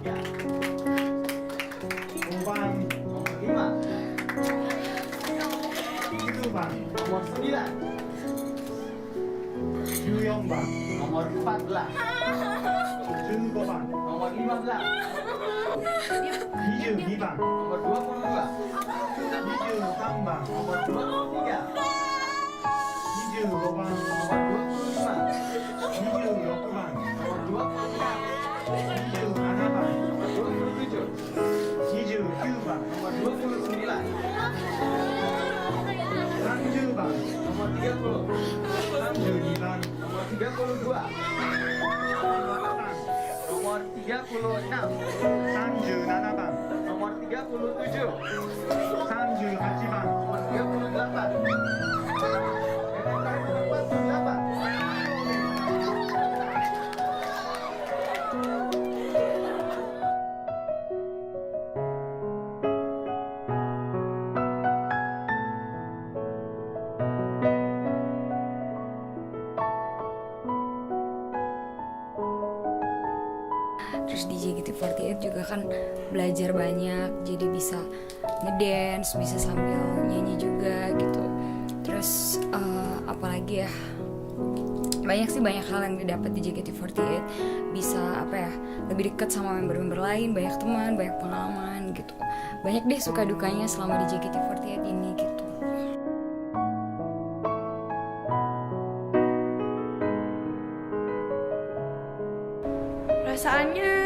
5번 nomor 5, 7번 nomor 9, 14번 nomor 14, 15번 nomor 15, 22번 nomor 22, 23번 nomor 23, 25번 nomor 25, 26번 nomor 26, 27번 nomor 27, 29번 nomor 29, 30번 nomor 30, 32번 nomor 32, nomor 36, 37번 nomor 37, 38번 nomor 38, nomor 48. Terus di JKT48 juga kan belajar banyak, jadi bisa ngedance, bisa sambil nyanyi juga gitu. Terus apalagi ya, banyak hal yang didapat di JKT48. Bisa lebih dekat sama member-member lain, banyak teman, banyak pengalaman gitu. Banyak deh suka dukanya selama di JKT48 ini gitu. Perasaannya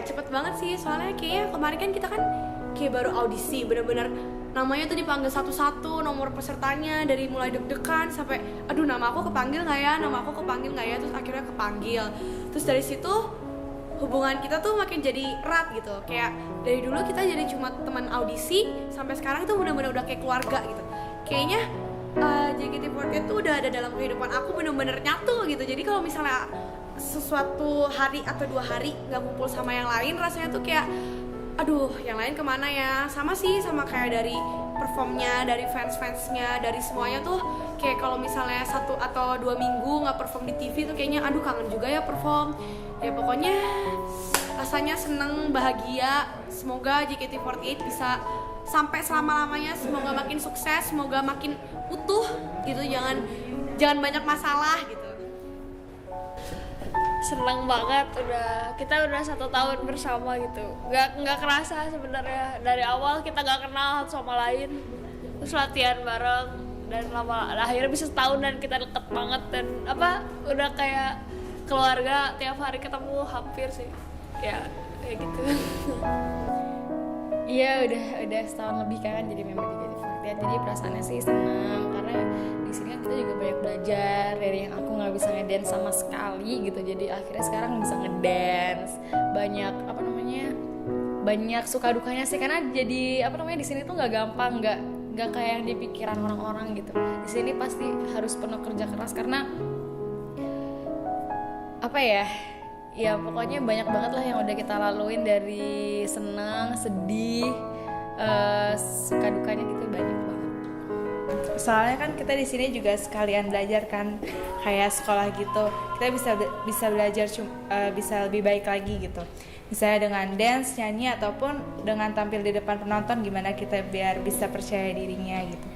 cepet banget sih, soalnya kayaknya kemarin kan kita kan kayak baru audisi, bener-bener namanya tuh dipanggil satu-satu, nomor pesertanya dari mulai deg-degan sampai aduh nama aku kepanggil nggak ya, terus akhirnya kepanggil. Terus dari situ hubungan kita tuh makin jadi erat gitu, kayak dari dulu kita jadi cuma teman audisi sampai sekarang tuh bener-bener udah kayak keluarga gitu. Kayaknya JKT48 tuh udah ada dalam kehidupan aku, bener-bener nyatu gitu. Jadi kalau misalnya sesuatu hari atau 2 hari nggak kumpul sama yang lain, rasanya tuh kayak aduh yang lain kemana ya. Sama sih, sama kayak dari performnya, dari fans-fansnya, dari semuanya tuh kayak kalau misalnya 1 atau 2 minggu nggak perform di TV tuh kayaknya aduh kangen juga ya perform. Ya pokoknya rasanya seneng, bahagia. Semoga JKT48 bisa sampai selama-lamanya, semoga makin sukses, semoga makin utuh gitu, jangan banyak masalah gitu. Seneng banget, kita udah 1 tahun bersama gitu. Nggak kerasa sebenarnya, dari awal kita nggak kenal satu sama lain, terus latihan bareng dan akhirnya bisa setahun dan kita deket banget dan udah kayak keluarga, tiap hari ketemu hampir sih ya kayak gitu. Iya udah setahun lebih kan jadi member di JKT48, jadi perasaannya sih senang karena di sini kan kita juga banyak belajar dari yang aku nggak bisa ngedance sama sekali gitu, jadi akhirnya sekarang bisa ngedance. Banyak suka dukanya sih karena jadi di sini tuh nggak gampang, nggak kayak yang di pikiran orang-orang gitu. Di sini pasti harus penuh kerja keras karena ya pokoknya banyak banget lah yang udah kita laluin, dari senang, sedih, suka dukanya gitu banyak banget. Soalnya kan kita di sini juga sekalian belajar kan, kayak sekolah gitu. Kita bisa belajar bisa lebih baik lagi gitu. Misalnya dengan dance, nyanyi ataupun dengan tampil di depan penonton, gimana kita biar bisa percaya dirinya gitu.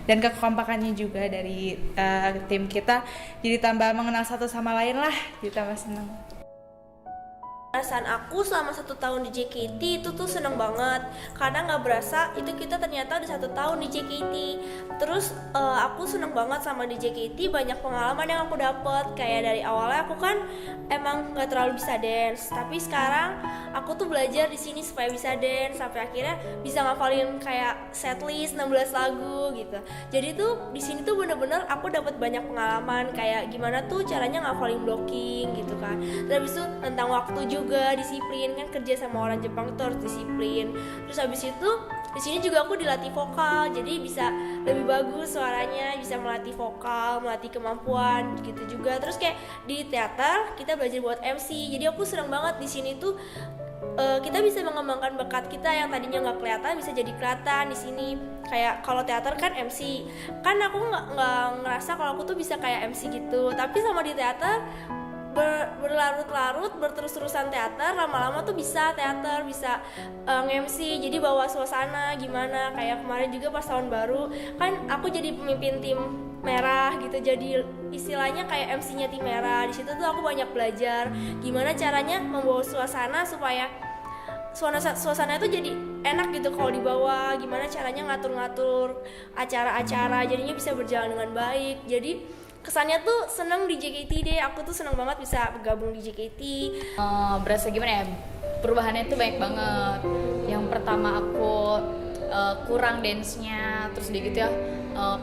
Dan kekompakannya juga dari tim kita jadi tambah mengenal satu sama lain lah, jadi tambah senang. Perasaan aku selama 1 tahun di JKT itu tuh seneng banget, karena nggak berasa itu kita ternyata udah 1 tahun di JKT. Terus aku seneng banget sama di JKT, banyak pengalaman yang aku dapet. Kayak dari awalnya aku kan emang nggak terlalu bisa dance, tapi sekarang aku tuh belajar di sini supaya bisa dance, sampai akhirnya bisa ngafalin kayak setlist 16 lagu gitu. Jadi tuh di sini tuh bener-bener aku dapet banyak pengalaman, kayak gimana tuh caranya ngafalin blocking gitu kan. Terus habis itu tentang waktu juga, disiplin kan, kerja sama orang Jepang itu harus disiplin. Terus habis itu di sini juga aku dilatih vokal, jadi bisa lebih bagus suaranya, bisa melatih vokal, melatih kemampuan gitu juga. Terus kayak di teater kita belajar buat MC, jadi aku seneng banget di sini tuh kita bisa mengembangkan bakat kita yang tadinya nggak kelihatan bisa jadi kelihatan di sini. Kayak kalau teater kan MC, kan aku nggak ngerasa kalau aku tuh bisa kayak MC gitu, tapi sama di teater berlarut-larut, berterus-terusan teater, lama-lama tuh bisa teater, bisa nge-MC, jadi bawa suasana gimana. Kayak kemarin juga pas tahun baru kan aku jadi pemimpin tim merah gitu, jadi istilahnya kayak MC-nya tim merah. Di situ tuh aku banyak belajar gimana caranya membawa suasana supaya suasana itu jadi enak gitu kalau dibawa, gimana caranya ngatur-ngatur acara-acara jadinya bisa berjalan dengan baik. Jadi kesannya tuh seneng di JKT deh, aku tuh seneng banget bisa bergabung di JKT. Berasa gimana ya, perubahannya tuh banyak banget. Yang pertama aku kurang dance-nya, terus dia gitu ya,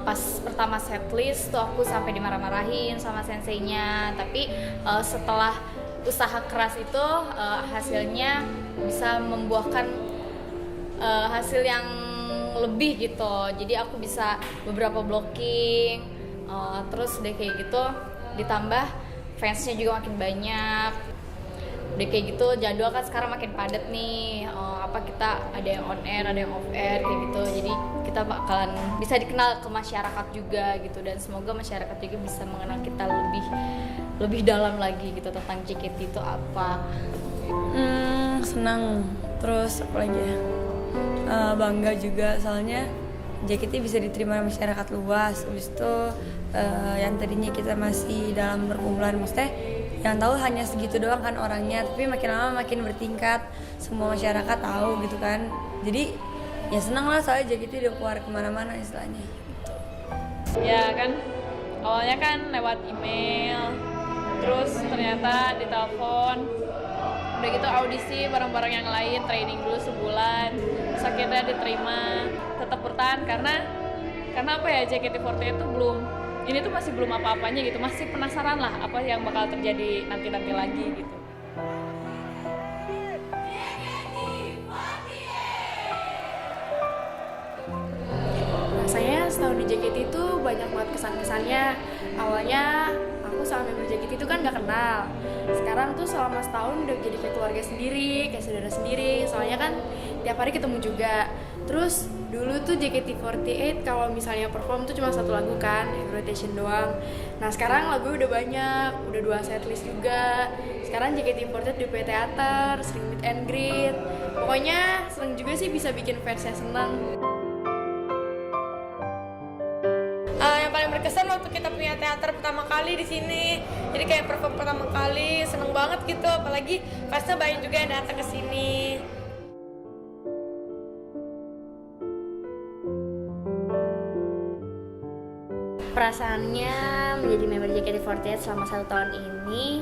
pas pertama setlist tuh aku sampai dimarah-marahin sama senseinya, tapi setelah usaha keras itu hasilnya bisa membuahkan hasil yang lebih gitu. Jadi aku bisa beberapa blocking, terus udah kayak gitu ditambah fansnya juga makin banyak. Udah kayak gitu jadwal kan sekarang makin padat nih, kita ada yang on air, ada yang off air kayak gitu. Jadi kita bakalan bisa dikenal ke masyarakat juga gitu, dan semoga masyarakat juga bisa mengenal kita lebih dalam lagi gitu tentang JKT itu apa. Senang, terus apa lagi ya, bangga juga soalnya JKT bisa diterima masyarakat luas. Habis itu yang tadinya kita masih dalam perkumpulan, maksudnya yang tahu hanya segitu doang kan orangnya, tapi makin lama makin bertingkat, semua masyarakat tahu gitu kan. Jadi ya senang lah soalnya JKT udah keluar kemana-mana istilahnya gitu. Ya kan, awalnya kan lewat email, terus ternyata ditelepon, udah gitu audisi bareng-bareng yang lain, training dulu sebulan, terus akhirnya diterima. Tetap bertahan karena apa ya, JKT48 itu ini tuh masih belum apa-apanya gitu, masih penasaran lah apa yang bakal terjadi nanti lagi gitu. Rasanya setahun di JKT itu banyak banget kesan-kesannya. Awalnya aku sama member JKT itu kan gak kenal. Sekarang tuh selama setahun udah jadi kayak keluarga sendiri, kayak saudara sendiri. Soalnya kan tiap hari ketemu juga. Terus dulu tuh JKT48 kalau misalnya perform tuh cuma satu lagu kan, yang rotation doang. Nah sekarang lagu udah banyak, udah 2 setlist juga. Sekarang JKT48 di teater, sering meet and greet. Pokoknya seneng juga sih bisa bikin fansnya seneng. Yang paling berkesan waktu kita punya teater pertama kali di sini. Jadi kayak perform pertama kali, seneng banget gitu. Apalagi fansnya banyak juga yang datang ke sini. Perasaannya menjadi member JKT48 selama 1 tahun ini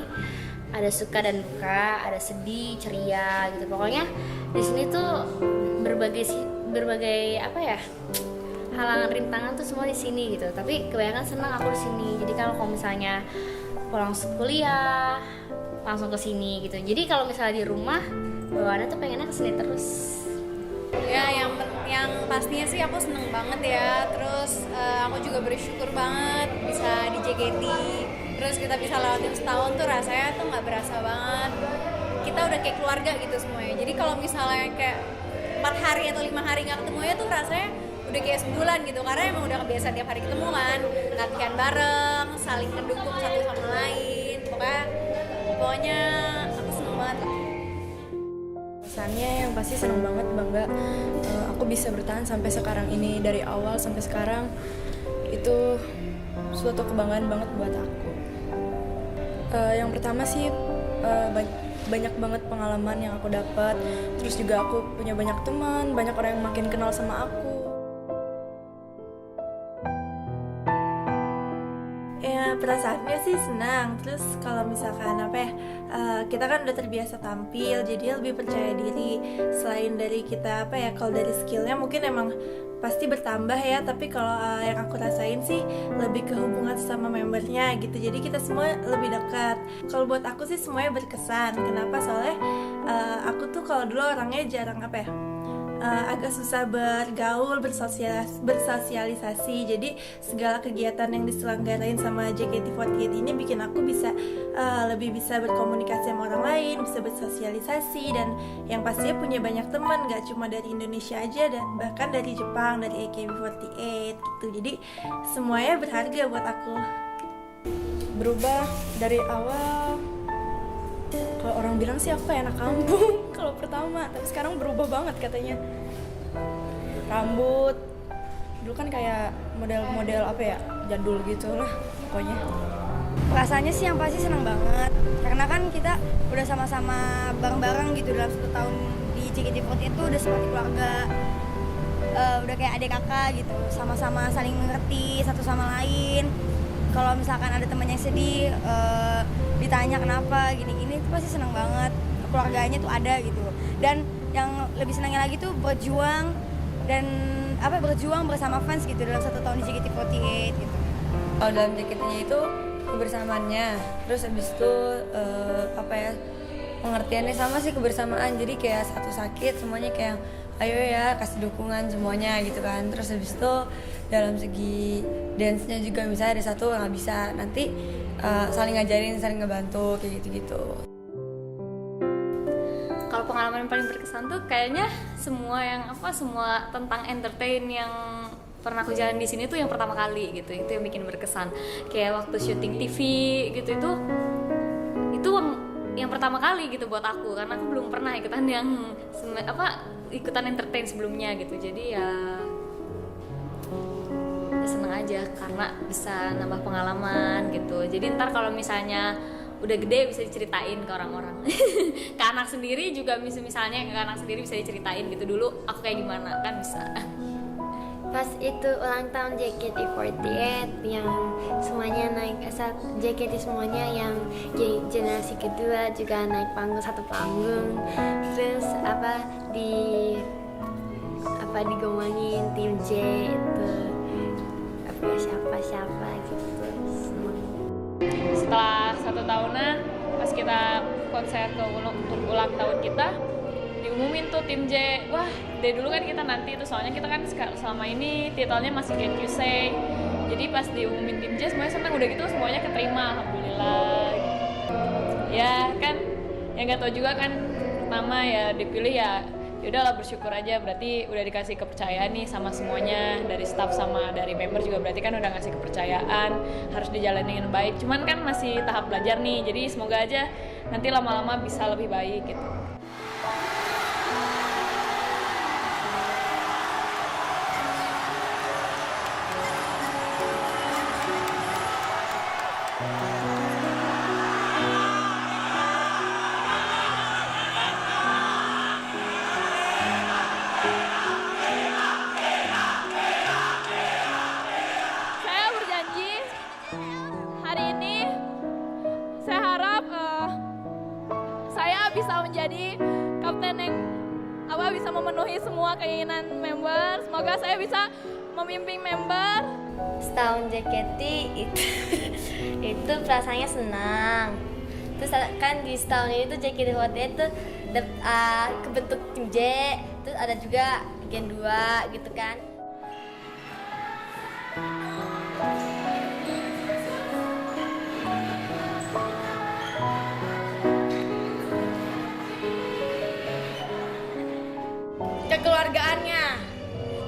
ada suka dan duka, ada sedih, ceria gitu. Pokoknya di sini tuh berbagai apa ya, halangan rintangan tuh semua di sini gitu. Tapi kebanyakan senang aku di sini. Jadi kalau misalnya pulang kuliah langsung ke sini gitu. Jadi kalau misalnya di rumah bawaannya tuh pengennya ke sini terus. Ya yang pastinya sih aku seneng banget ya. Terus aku juga bersyukur banget bisa di JKT. Terus kita bisa lewatin setahun tuh rasanya tuh nggak berasa banget. Kita udah kayak keluarga gitu semuanya. Jadi kalau misalnya kayak 4 hari atau 5 hari nggak ketemu ya tuh rasanya udah kayak sebulan gitu, karena emang udah kebiasaan tiap hari ketemu kan, latihan bareng, saling mendukung satu sama lain. Pokoknya aku seneng banget lah. Kesannya yang pasti seneng banget, bangga aku bisa bertahan sampai sekarang ini, dari awal sampai sekarang. Itu suatu kebanggaan banget buat aku. Yang pertama sih banyak banget pengalaman yang aku dapat, terus juga aku punya banyak teman, banyak orang yang makin kenal sama aku. Ya perasaannya sih senang. Terus kalau misalkan kita kan udah terbiasa tampil, jadi lebih percaya diri. Selain dari kita kalau dari skillnya mungkin emang pasti bertambah ya, tapi kalau yang aku rasain sih lebih ke hubungan sama membernya gitu. Jadi kita semua lebih dekat. Kalau buat aku sih semuanya berkesan. Kenapa? Soalnya aku tuh kalau dulu orangnya jarang agak susah bergaul, bersosialisasi. Jadi segala kegiatan yang diselenggarain sama JKT48 ini bikin aku lebih bisa berkomunikasi sama orang lain, bisa bersosialisasi, dan yang pastinya punya banyak teman, gak cuma dari Indonesia aja, dan bahkan dari Jepang, dari AKB48 gitu. Jadi semuanya berharga buat aku. Berubah dari awal Kalau orang bilang sih aku kayak anak kampung kalau pertama, tapi sekarang berubah banget katanya. Rambut dulu kan kayak model-model apa ya, jadul gitu lah pokoknya. Perasaannya sih yang pasti senang banget karena kan kita udah sama-sama bareng-bareng gitu dalam 1 tahun di JKT48 itu udah seperti keluarga, udah kayak adik kakak gitu, sama-sama saling mengerti satu sama lain. Kalau misalkan ada teman yang sedih, ditanya kenapa gini-gini itu pasti senang banget, keluarganya tuh ada gitu. Dan yang lebih senangnya lagi tuh berjuang bersama fans gitu dalam 1 tahun di JKT48 gitu. Kalau dalam JKT-nya itu kebersamaannya, terus habis itu pengertiannya sama sih, kebersamaan. Jadi kayak satu sakit semuanya kayak ayo ya kasih dukungan semuanya gitu kan. Terus habis itu dalam segi dance-nya juga misalnya ada satu nggak bisa, nanti saling ngajarin, saling ngebantu kayak gitu-gitu. Kalau pengalaman yang paling berkesan tuh kayaknya semua tentang entertain yang pernah aku jalan di sini tuh yang pertama kali gitu, itu yang bikin berkesan. Kayak waktu syuting TV gitu, itu yang pertama kali gitu buat aku, karena aku belum pernah ikutan entertain sebelumnya gitu. Jadi ya seneng aja karena bisa nambah pengalaman gitu. Jadi ntar kalau misalnya udah gede bisa diceritain ke orang-orang. Ke anak sendiri juga misalnya ke anak sendiri bisa diceritain gitu, dulu aku kayak gimana kan bisa. Pas itu ulang tahun JKT48 yang semuanya naik, JKT semuanya yang generasi kedua juga naik satu panggung, terus digomongin tim J itu siapa gitu. Setelah 1 tahunan pas kita konser untuk ulang tahun kita, diumumin tuh tim J. Wah, dari dulu kan kita nanti itu, soalnya kita kan selama ini titelnya masih Can't You Say. Jadi pas diumumin tim J semuanya senang, udah gitu semuanya keterima, alhamdulillah. Ya kan, yang nggak tahu juga kan pertama ya dipilih ya udahlah bersyukur aja, berarti udah dikasih kepercayaan nih sama semuanya, dari staff sama dari member juga berarti kan udah ngasih kepercayaan, harus dijalani dengan baik. Cuman kan masih tahap belajar nih, jadi semoga aja nanti lama-lama bisa lebih baik gitu. Jadi kapten yang bisa memenuhi semua keinginan member. Semoga saya bisa memimpin member. Setahun JKT itu perasaannya senang. Terus kan di setahun ini tuh JKT48 itu kebentuk tim J. Terus ada juga Gen 2 gitu kan. Kekeluargaannya,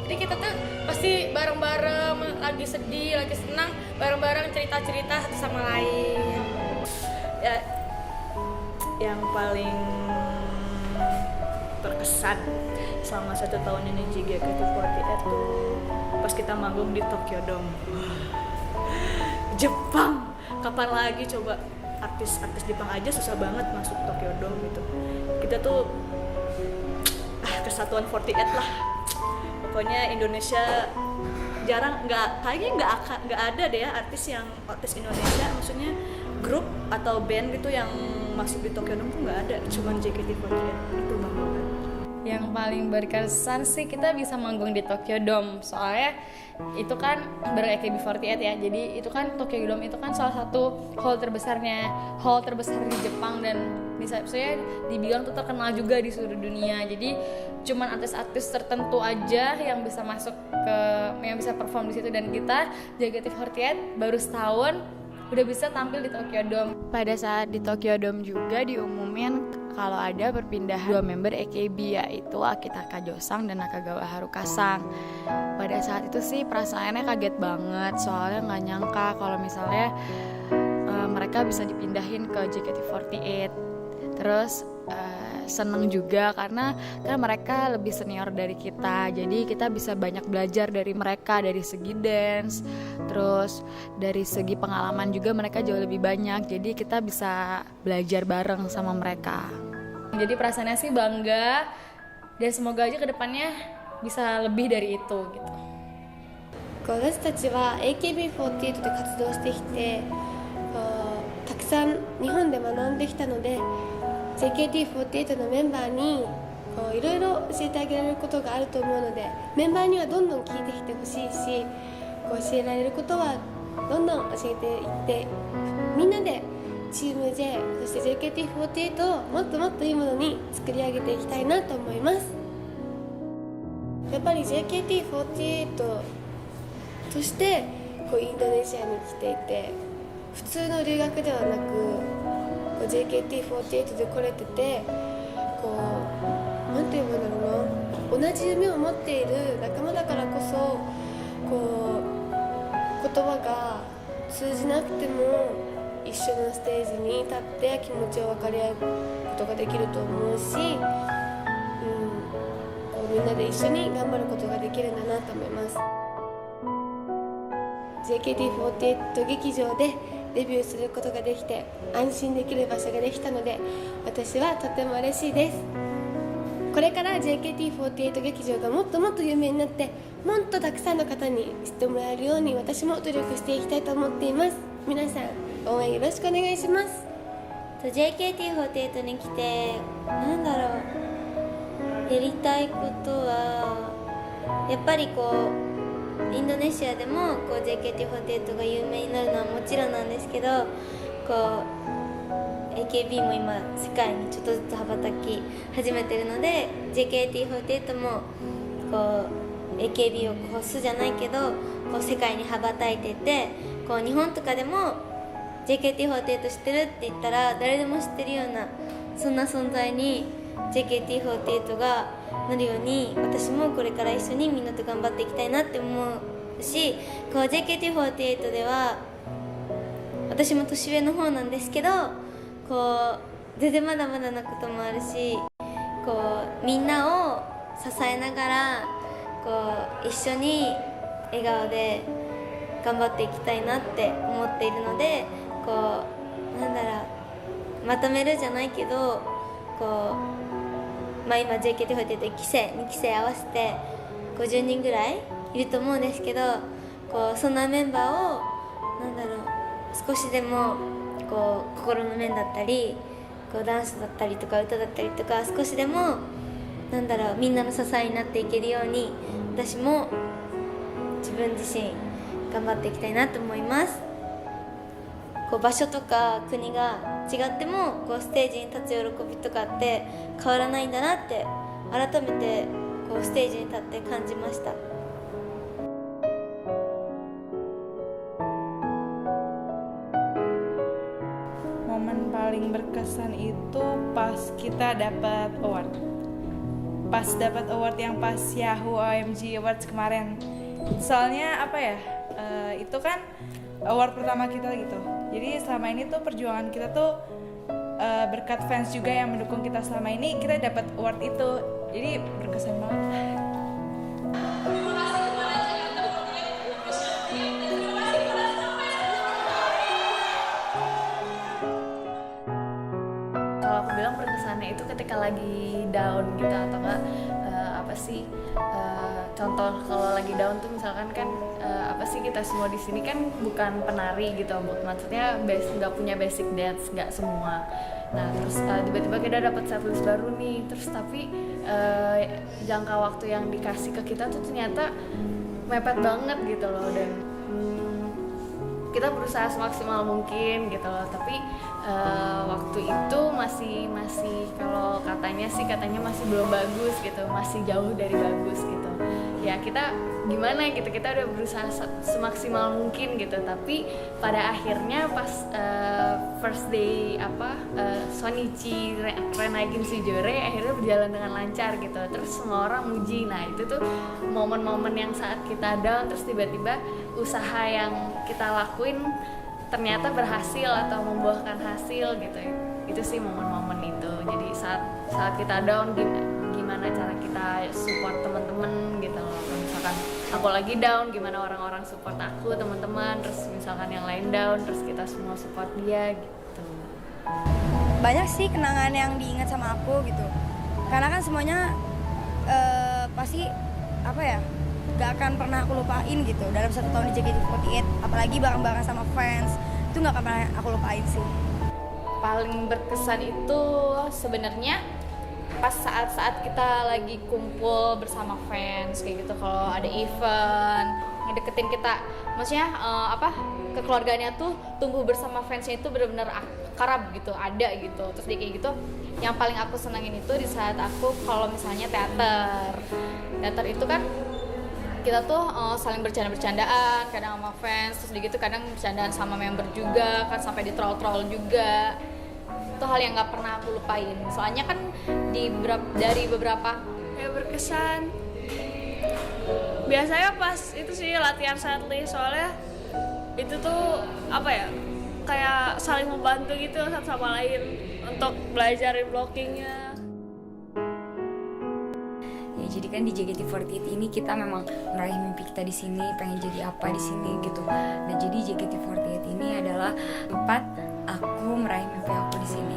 jadi kita tuh pasti bareng-bareng, lagi sedih, lagi senang, bareng-bareng cerita-cerita satu sama lain. Ya, yang paling berkesan selama 1 tahun ini JKT48 tuh pas kita manggung di Tokyo Dome. Jepang, kapan lagi coba artis-artis Jepang aja susah banget masuk Tokyo Dome gitu. Kita tuh kesatuan 48 lah. Pokoknya Indonesia jarang, kayaknya nggak ada deh ya artis Indonesia, maksudnya grup atau band gitu yang masuk di Tokyo Dome tuh nggak ada, cuman JKT48 itu banget. Yang paling berkesan sih kita bisa manggung di Tokyo Dome, soalnya itu kan bareng AKB48 ya, jadi itu kan Tokyo Dome itu kan salah satu hall terbesar di Jepang, dan bisa saya dibilang tuh terkenal juga di seluruh dunia. Jadi cuman artis-artis tertentu aja yang bisa yang bisa perform di situ, dan kita JKT48 baru setahun udah bisa tampil di Tokyo Dome. Pada saat di Tokyo Dome juga diumumin kalau ada perpindahan 2 member AKB, yaitu Akitaka Josang dan Nakagawa Harukasang. Pada saat itu sih perasaannya kaget banget, soalnya nggak nyangka kalau misalnya mereka bisa dipindahin ke JKT48. Terus seneng juga karena kan mereka lebih senior dari kita, jadi kita bisa banyak belajar dari mereka, dari segi dance, terus dari segi pengalaman juga mereka jauh lebih banyak, jadi kita bisa belajar bareng sama mereka. Jadi perasaannya sih bangga dan semoga aja kedepannya bisa lebih dari itu gitu. 私たちは AKB48 で活動してきてたくさん日本で学んできたので JKT48 のメンバーにいろいろ教えてあげられることがあると思うのでメンバーにはどんどん聞いてきてほしいし教えられることはどんどん教えていってみんなでチーム J そして JKT48 をもっともっといいものに作り上げていきたいなと思います。やっぱり JKT48 としてインドネシアに来ていて普通の留学ではなくJKT48 で来れててなんて言うんだろうな同じ夢を持っている仲間だからこそ言葉が通じなくても一緒のステージに立って気持ちを分かり合うことができると思うし、みんなで一緒に頑張ることができるんだなと思います。 JKT48 劇場でデビューすることができて安心できる場所ができたので私はとても嬉しいです。これから JKT48 劇場がもっともっと有名になってもっとたくさんの方に知ってもらえるように私も努力していきたいと思っています。皆さん応援よろしくお願いします。 JKT48 に来てなんだろうやりたいことはやっぱりインドネシアでもJKT48 が有名になるのはもちろんなんですけどAKB も今世界にちょっとずつ羽ばたき始めてるので JKT48 もAKB を越すじゃないけど世界に羽ばたいてて日本とかでも JKT48 知ってるって言ったら誰でも知ってるようなそんな存在に JKT48 がなるように私もこれから一緒にみんなと頑張っていきたいなって思うしJKT48 では私も年上の方なんですけど全然まだまだなこともあるしみんなを支えながら一緒に笑顔で頑張っていきたいなって思っているのでなんだろうまとめるじゃないけど今 JKT48 1期生2期生合わせて50人ぐらいいると思うんですけどそんなメンバーをなんだろう少しでも心の面だったりダンスだったりとか歌だったりとか少しでもなんだろうみんなの支えになっていけるように私も自分自身頑張っていきたいなと思います。場所とか国が違ってもステージに立つ喜びとかって変わらないんだなって改めてステージに立って感じました。 Momen paling berkesan itu pas kita dapat award. Pas dapat award yang pas Yahoo OMG Awards kemarin. Soalnya itu kan award pertama kita gitu. Jadi selama ini tuh perjuangan kita tuh berkat fans juga yang mendukung kita selama ini kita dapat award itu. Jadi berkesan banget. Kalau aku bilang berkesannya itu ketika lagi down gitu atau enggak contoh kalau lagi down tuh misalkan kan kita semua di sini kan bukan penari gitu, maksudnya nggak punya basic dance, nggak semua. Nah terus tiba-tiba kita dapat setlist baru nih, terus tapi jangka waktu yang dikasih ke kita tuh ternyata mepet banget gitu loh, dan kita berusaha semaksimal mungkin gitu loh, tapi waktu itu masih kalau katanya masih belum bagus gitu, masih jauh dari bagus gitu. Ya kita gimana gitu, kita udah berusaha semaksimal mungkin gitu, tapi pada akhirnya pas first day Sonichi Renaikin Sujore akhirnya berjalan dengan lancar gitu, terus semua orang muji. Nah itu tuh momen-momen yang saat kita down terus tiba-tiba usaha yang kita lakuin ternyata berhasil atau membuahkan hasil gitu. itu sih momen-momen itu. Jadi saat kita down, gimana cara kita support teman-teman gitu loh. Misalkan aku lagi down, gimana orang-orang support aku, teman-teman, terus misalkan yang lain down, terus kita semua support dia gitu. Banyak sih kenangan yang diingat sama aku gitu, karena kan semuanya pasti apa ya, gak akan pernah aku lupain gitu dalam 1 tahun di JKT48, apalagi bareng-bareng sama fans, itu gak akan pernah aku lupain sih. Paling berkesan itu sebenarnya pas saat-saat kita lagi kumpul bersama fans kayak gitu, kalau ada event ngedeketin kita, maksudnya kekeluargaannya tuh tumbuh bersama fansnya itu benar-benar akrab gitu, ada gitu. Terus dia kayak gitu, yang paling aku senangin itu di saat aku kalau misalnya teater itu kan kita tuh saling bercandaan kadang sama fans, terus gitu kadang bercandaan sama member juga kan, sampai di troll juga. Itu hal yang nggak pernah aku lupain, soalnya kan dari beberapa yang berkesan biasanya pas itu sih latihan setlist, soalnya itu tuh apa ya, kayak saling membantu gitu satu sama lain untuk belajarin blockingnya. Ya jadi kan di JKT48 ini kita memang meraih mimpi kita di sini, pengen jadi apa di sini gitu. Nah jadi JKT48 ini adalah tempat aku meraih mimpi aku di sini.